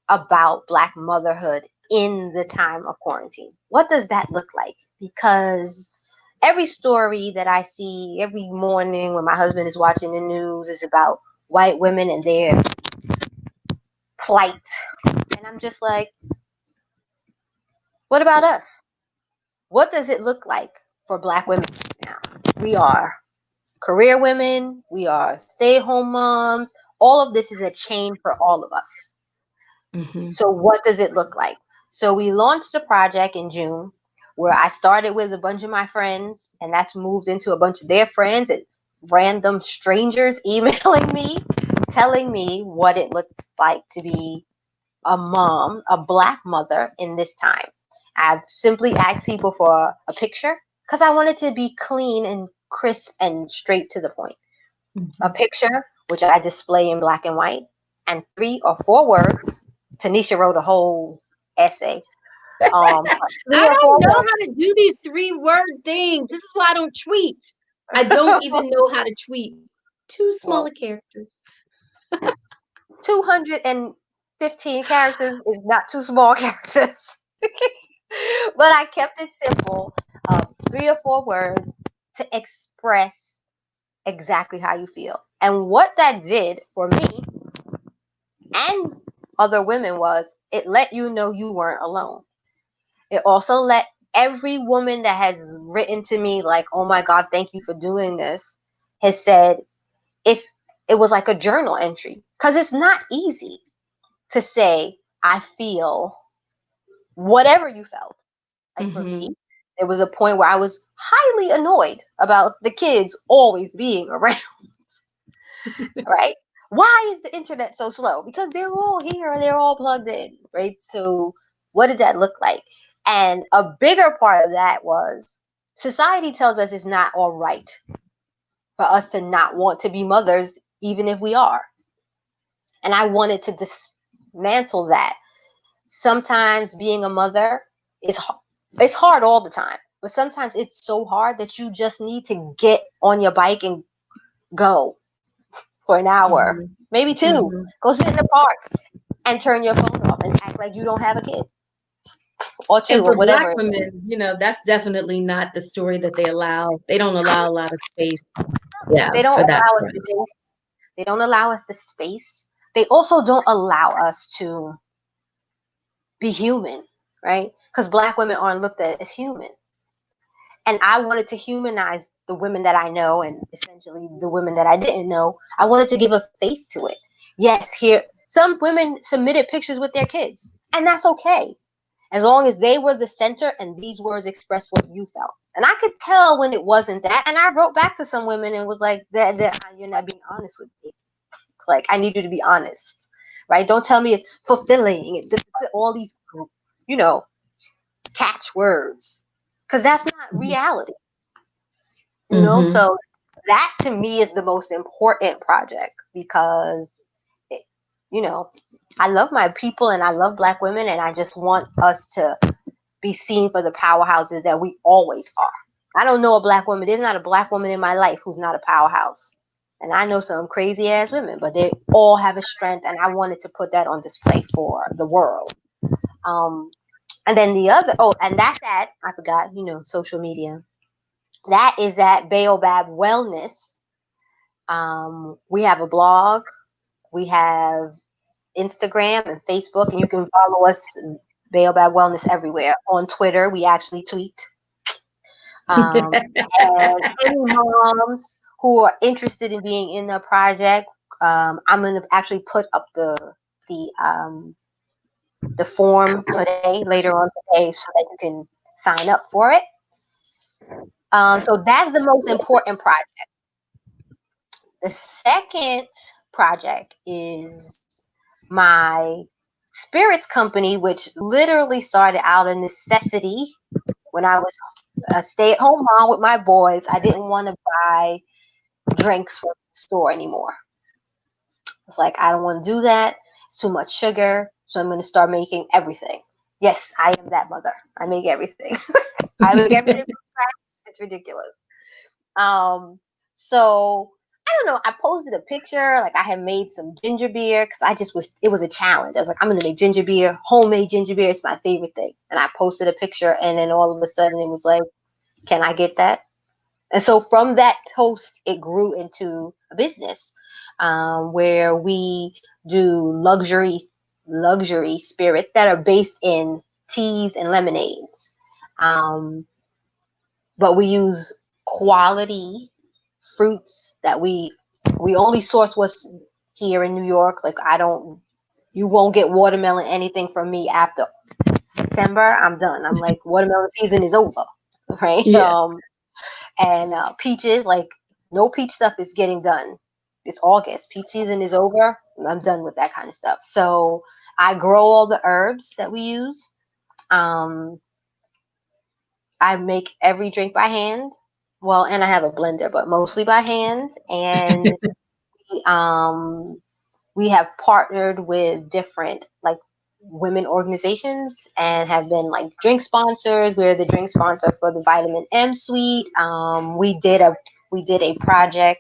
about Black motherhood in the time of quarantine. What does that look like? Because every story that I see every morning when my husband is watching the news is about white women and their plight. And I'm just like, what about us? What does it look like for Black women now? We are career women, we are stay at home moms. All of this is a change for all of us. Mm-hmm. So what does it look like? So we launched a project in June where I started with a bunch of my friends, and that's moved into a bunch of their friends and random strangers emailing me, telling me what it looks like to be a mom, a Black mother in this time. I've simply asked people for a picture because I wanted to be clean and crisp and straight to the point. A Mm-hmm. picture, which I display in black and white, and 3 or 4 words. Tanisha wrote a whole essay. Three I or don't four know words. how to do these 3-word things. This is why I don't tweet. I don't even know how to tweet. Too small Well, of characters. 215 characters is not too small characters. But I kept it simple. 3 or 4 words to express exactly how you feel. And what that did for me and other women was it let you know you weren't alone. It also let every woman that has written to me like, "Oh my God, thank you for doing this," has said it's it was like a journal entry because it's not easy to say I feel whatever you felt. Like for me, Mm-hmm. It was a point where I was highly annoyed about the kids always being around, right? Why is the internet so slow? Because they're all here, they're all plugged in, right? So what did that look like? And a bigger part of that was society tells us it's not all right for us to not want to be mothers, even if we are. And I wanted to dismantle that. Sometimes being a mother is it's hard all the time, but sometimes it's so hard that you just need to get on your bike and go for an hour, Mhm. maybe two. Mhm. Go sit in the park and turn your phone off and act like you don't have a kid or two And or for Black whatever. women, that's definitely not the story that they allow. They don't allow a lot of space, yeah, They don't for that allow us choice. space. They don't allow us the space. They also don't allow us to be human, right? Because Black women aren't looked at as human. And I wanted to humanize the women that I know and essentially the women that I didn't know. I wanted to give a face to it. Yes, here some women submitted pictures with their kids, and that's okay. As long as they were the center and these words expressed what you felt. And I could tell when it wasn't that. And I wrote back to some women and was like, that you're not being honest with me. Like, I need you to be honest, right? Don't tell me it's fulfilling, all these, you know, catch words, because that's not Mhm. reality. Mhm. So that to me is the most important project because it, you know I love my people and I love Black women, and I just want us to be seen for the powerhouses that we always are. I don't know a Black woman, there's not a Black woman in my life who's not a powerhouse, and I know some crazy ass women, but they all have a strength, and I wanted to put that on display for the world. um and then the other, and that's at, I forgot, social media. That is at Baobab Wellness. We have a blog, we have Instagram and Facebook, and you can follow us, Baobab Wellness, everywhere. On Twitter, we actually tweet. And any moms who are interested in being in the project, I'm going to actually put up the the form today, later on today, so that you can sign up for it. So that's the most important project. The second project is my spirits company, which literally started out of necessity when I was a stay-at-home mom with my boys. I didn't want to buy drinks from the store anymore. It's like, I don't want to do that. It's too much sugar. So I'm going to start making everything. Yes, I am that mother. I make everything. I make everything from scratch. It's ridiculous. Um, so I don't know. I posted a picture, like I had made some ginger beer because it was a challenge. I was like, I'm gonna make ginger beer, homemade ginger beer. It's my favorite thing. And I posted a picture, and then all of a sudden it was like, can I get that? And so from that post, it grew into a business, where we do luxury spirits that are based in teas and lemonades. Um, but we use quality fruits that we only source what's here in New York. Like, you won't get watermelon anything from me after September. I'm done. I'm like, watermelon season is over, right? Yeah. And peaches, like, no peach stuff is getting done. It's August. Peach season is over. I'm done with that kind of stuff. So I grow all the herbs that we use. Um, I make every drink by hand. Well, and I have a blender, but mostly by hand. And um, we have partnered with different, like, women organizations and have been like drink sponsors. We're the drink sponsor for the Vitamin M Suite. We did a project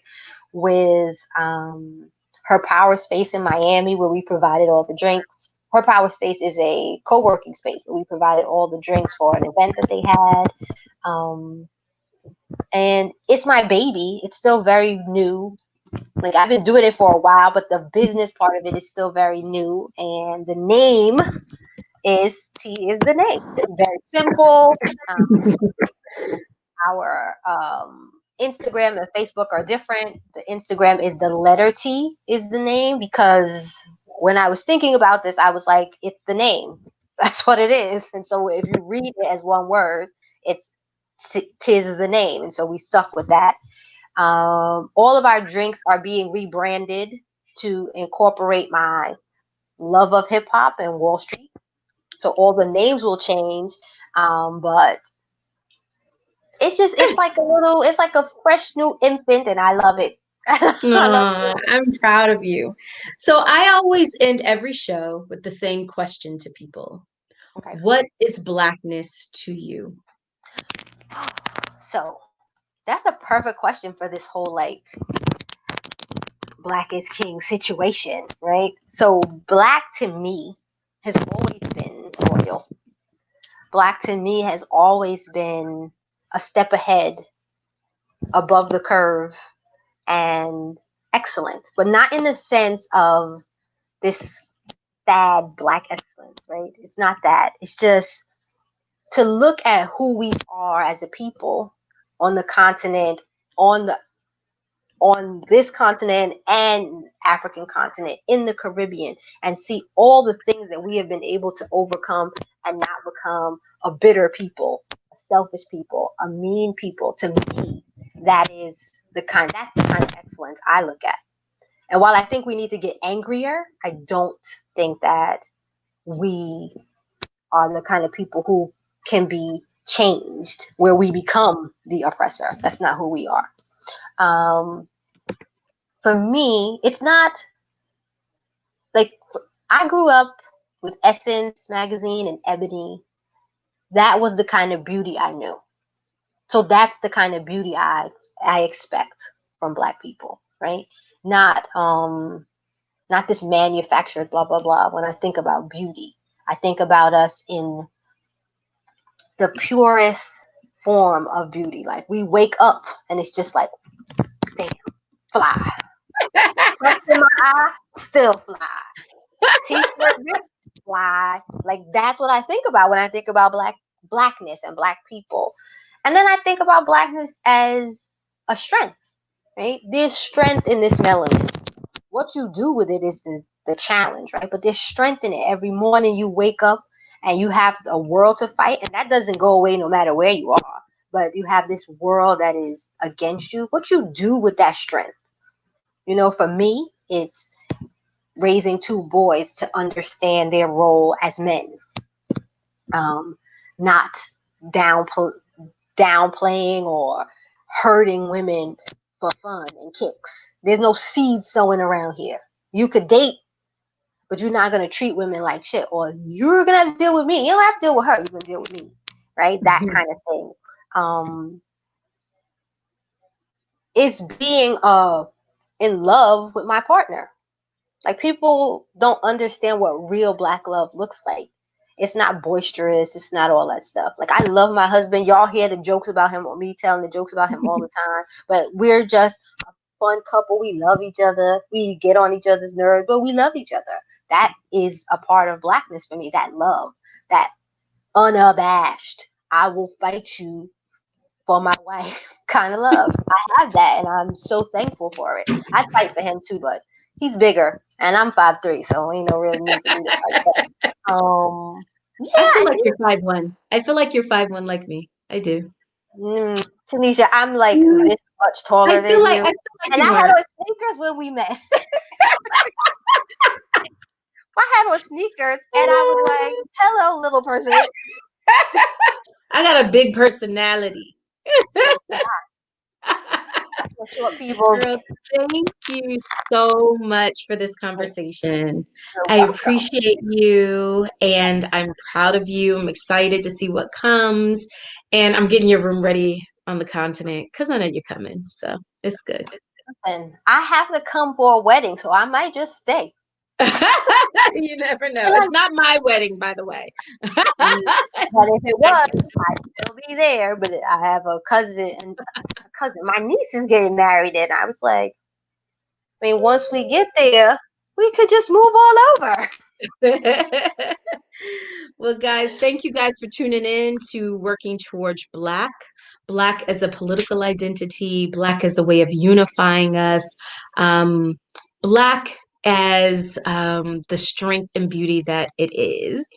with Her Power Space in Miami, where we provided all the drinks. Her Power Space is a co-working space, but we provided all the drinks for an event that they had. Um, and it's my baby. It's still very new. Like, I've been doing it for a while, but the business part of it is still very new. And the name is T is the name. Very simple. Um, our Instagram and Facebook are different. The Instagram is the letter T is the name, because when I was thinking about this, I was like, it's the name. That's what it is. And so if you read it as one word, it's tis the name, and so we stuck with that. All of our drinks are being rebranded to incorporate my love of hip hop and Wall Street. So all the names will change, but it's like a fresh new infant, and I love it. I love Aw, it. I'm proud of you. So I always end every show with the same question to people. Okay. What is blackness to you? So that's a perfect question for this whole like black is king situation, right? So black to me has always been royal. Black to me has always been a step ahead, above the curve, and excellent, but not in the sense of this bad black excellence, right? It's not that. It's just to look at who we are as a people on the continent, on the on this continent and African continent, in the Caribbean, and see all the things that we have been able to overcome and not become a bitter people, a selfish people, a mean people. To me, that's the kind of excellence I look at. And while I think we need to get angrier, I don't think that we are the kind of people who can be changed where we become the oppressor. That's not who we are. Um, for me, it's not like I grew up with Essence magazine and Ebony. That was the kind of beauty I knew. So that's the kind of beauty I expect from black people, right? Not not this manufactured blah blah blah. When I think about beauty, I think about us in the purest form of beauty. Like we wake up and it's just like, damn, fly. Trust in my eye, still fly. T-shirt rip, fly. Like that's what I think about when I think about blackness and black people. And then I think about blackness as a strength, right? There's strength in this melanin. What you do with it is the challenge, right? But there's strength in it. Every morning you wake up and you have a world to fight, and that doesn't go away no matter where you are. But you have this world that is against you. What you do with that strength? You know, for me, it's raising two boys to understand their role as men, not downplaying or hurting women for fun and kicks. There's no seed sowing around here. You could date, but you're not going to treat women like shit, or you're going to have to deal with me. You don't have to deal with her. You're going to deal with me, right? That kind of thing. It's being in love with my partner. Like people don't understand what real black love looks like. It's not boisterous. It's not all that stuff. Like I love my husband. Y'all hear the jokes about him or me telling the jokes about him all the time. But we're just a fun couple. We love each other. We get on each other's nerves, but we love each other. That is a part of blackness for me. That love, that unabashed. I will fight you for my wife kind of love. I have that, and I'm so thankful for it. I'd fight for him too, but he's bigger, and I'm 5'3", so ain't no real need for me to fight. But, I yeah, feel and like you're 5'1". I feel like you're 5'1" like me. I do. Tanisha, I'm like Mm, this much taller than I you, feel like and I you had are. on sneakers when we met. I had on sneakers, and I was like, "Hello, little person." I got a big personality. So that's what short people. Girl, thank you so much for this conversation. You're I welcome. appreciate you and I'm proud of you. I'm excited to see what comes. And I'm getting your room ready on the continent because I know you're coming. So it's good. And I have to come for a wedding, so I might just stay. You never know. And It's not my wedding, by the way. but if it was, I'd still be there. But I have a cousin, and a cousin, my niece is getting married, and I was like, I mean, once we get there, we could just move all over. Well, guys, thank you guys for tuning in to Working Towards Black. Black as a political identity, Black as a way of unifying us. Black as the strength and beauty that it is.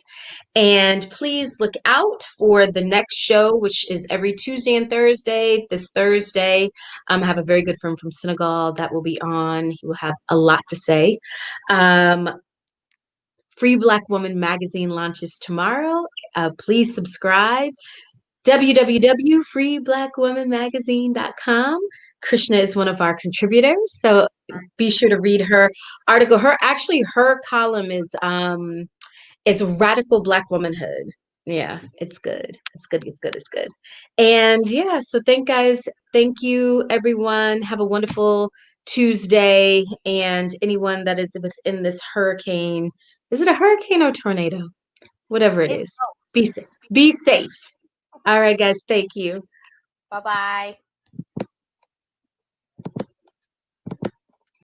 And please look out for the next show, which is every Tuesday and Thursday. This Thursday, I have a very good friend from Senegal that will be on. He will have a lot to say. Um, Free Black Woman magazine launches tomorrow. Please subscribe. www.freeblackwomanmagazine.com. Krishna is one of our contributors, so be sure to read her article. Her column is radical Black womanhood. Yeah, it's good. It's good. It's good. It's good. And yeah, so thank you everyone. Have a wonderful Tuesday. And anyone that is within this hurricane, is it a hurricane or tornado? Whatever it It's is, be safe. Be safe. All right, guys. Thank you. bye bye.